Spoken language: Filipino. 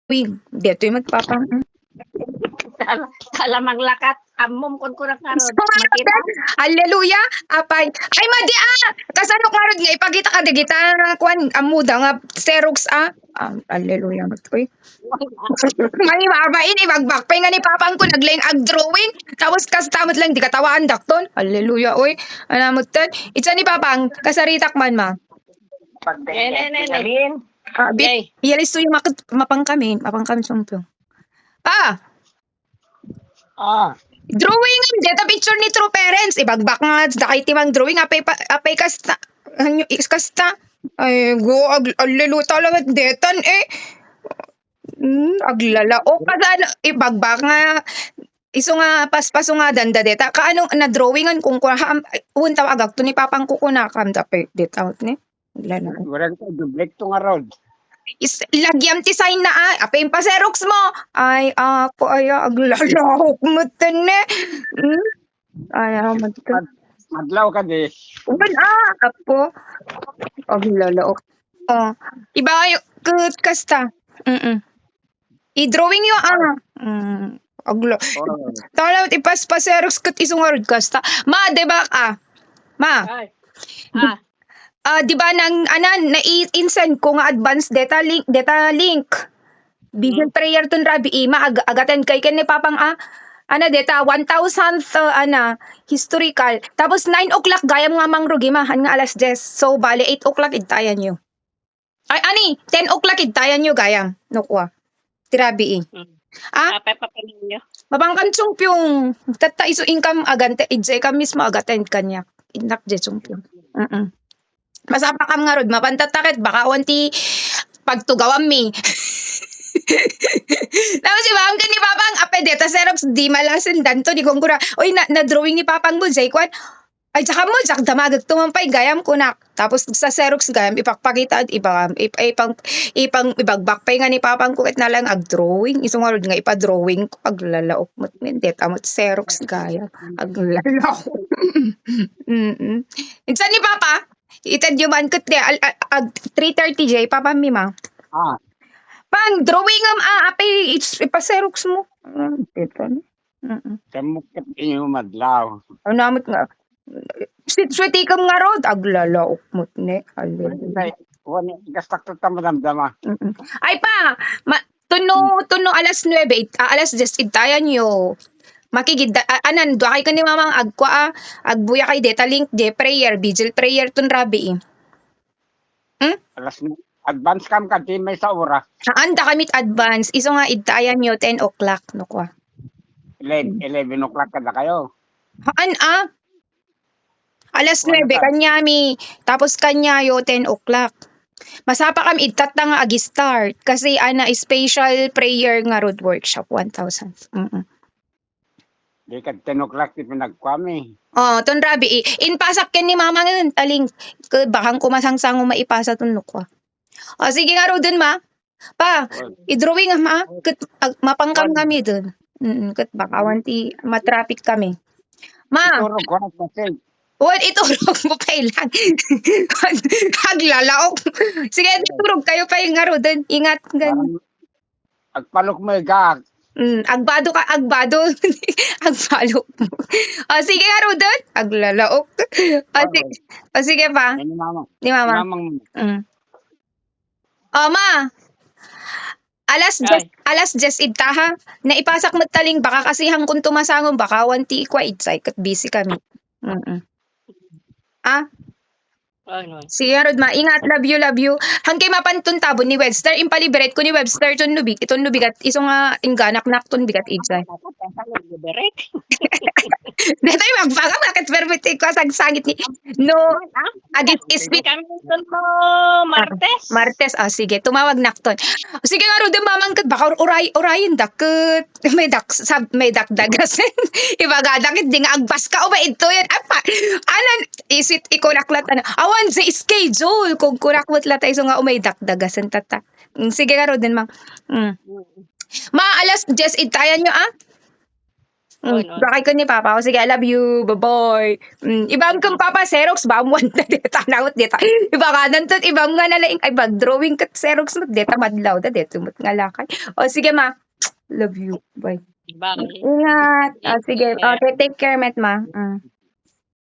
Uy, dito yung magpapang. Kalamang lakat. Amom kon kurak nga rod. So, Makita. hallelujah, apay. Ay, madi kasano ka rod nga, ipagita ka, digita, kuan, amuda nga, Xerox, hallelujah, uy. May mabain, ibagbakpay nga ni papang ko, naglayang ag-drawing, tapos kastamot lang, di katawaan dakton, hallelujah, uy. Anamot tan, itsa ni papang, kasaritak man ma. Nene. Bit, yalis to yung mapang kami sumpyo. Drawing ang data picture ni true parents. Ibagbak nga dakay timang drawing apay kasta. Anyo kasta. Ay go agluluta lang detan aglala o kada ibagbak nga iso nga paspaso nga danda deta kaano na drawingan kung kuha unta agak to ni papang kukuna kam dapay deta out ni. Aglala. Warang ko dublet to nga rod. Lagyam ti sign na apay pa Xerox mo. Ay ako ay aglalahok mo tane. Ay mo Madlaw ka di. uban apo. Aglalaok. Iba yung kasta. I-drawing yung agla. Tala ipas pa Xerox kat isong arod kasta. Ma, diba Ma. Di ba nang na-insend ko nga advance data link. Vision prayer ton rabi agatan kay ken ni papang data 1,000th historical. Tapos 9 o'clock gayam nga mangrugi mahan nga alas 10. So bale 8 o'clock idtayan nyo. Ay 10 o'clock idtayan nyo gayam. Nukwa. Tirabi Papapapalin nyo. Mabangkan yung tata iso income agante idjay ka mismo agaten kanya. Inak je pyong. Masapa kam nga rod, mapantatakit, baka wanti pagtugawam mi. Tapos si ma'am ka ni Papang, deta Xerox, di malasin danto, di kong kura, oy, na-drawing ni Papang mo, jay kwan, ay, tsaka mo, jak damagag tumampay, gayam kunak. Tapos sa Xerox gayam, ipakpakita, ibagbakpay nga ni Papang ko, na lang ag-drawing, isong nga rod nga, ipa-drawing ko, aglalaok mo, deta mo, Xerox gayam, aglalaok. Itsa ni Papa, itad yung man kat 3:30 jay papa mima. Pang drawing apay ipa-Xerox mo. Kamukit inyo madlaw. Namit nga. Switi kam nga rod aglalaok mo ne. Wani gastak to tamadamdama. Ay pa, tuno alas 9, alas 10 itayan yo. Makigid anan do kay kani mamang agkwa agbuya kay data link de prayer vigil prayer tun rabi Alas advance kam ka di may sa ora. Anda kamit advance iso nga idtayan nyo 10 o'clock no kwa. 11 o'clock ka na kayo. Alas 9 kanya mi tapos kanya yo 10 o'clock. Masapa kami itat na nga agi start kasi special prayer nga road workshop 1,000. Di ka 10 o'clock di pinagkwami. Ton rabi inpasak ken ni mama ngayon taling bakang kumasangsang maipasa ton nukwa. Sige nga ro dun ma. Pa, i-drawing ma ket mapangkam kami dun. Ket baka wanti matraffic kami. Ma. Turog ko na kasi. What iturog mo pa lang. Haglalaok. Sige, iturog kayo pa yung nga ro dun. Ingat ganyan. Agpalok mo igak. Agbado. Agbalok mo. Sige nga ro dun. Aglalaok. Sige pa. Ni mama. Ma. Alas 10 idtaha. Naipasak mo taling baka kasi hangkon tumasangom baka wanti ikwa itsay kat busy kami. Sige rod ma, ingat, love you. Hangkay mapantun tabon ni Webster, impaliberet ko ni Webster ton lubig, iton lubigat, iso nga inganak ton bigat itsay. Dito yung magpagam, bakit permit ko sagsangit ni, no, agit ispit. mo, Martes. Martes, sige, tumawag nakton. Sige nga rod, mamangkat, baka orayin dakit, may dakdagasin, ibagadakit, di nga agbas ka, o ba ito yan, anan, isit ikunaklat, awan sa schedule, kung kunakwat latay, so nga umay dakdagasin, tata. Sige nga rod, mang. Ma, alas 10 itayan nyo, Bakit ko ni Papa? O sige, I love you. Bye-bye. Ibang kong Papa, Xerox, ba? Wanda, deta, naut, deta. Iba ka, nantot, ibang nga nalaing, ay, bag, drawing ka, Xerox mo, deta, madlaw, da, deta, mut nga lakay. O sige, ma. Love you. Bye. Bye. Ingat. O sige, okay, take care, met, ma.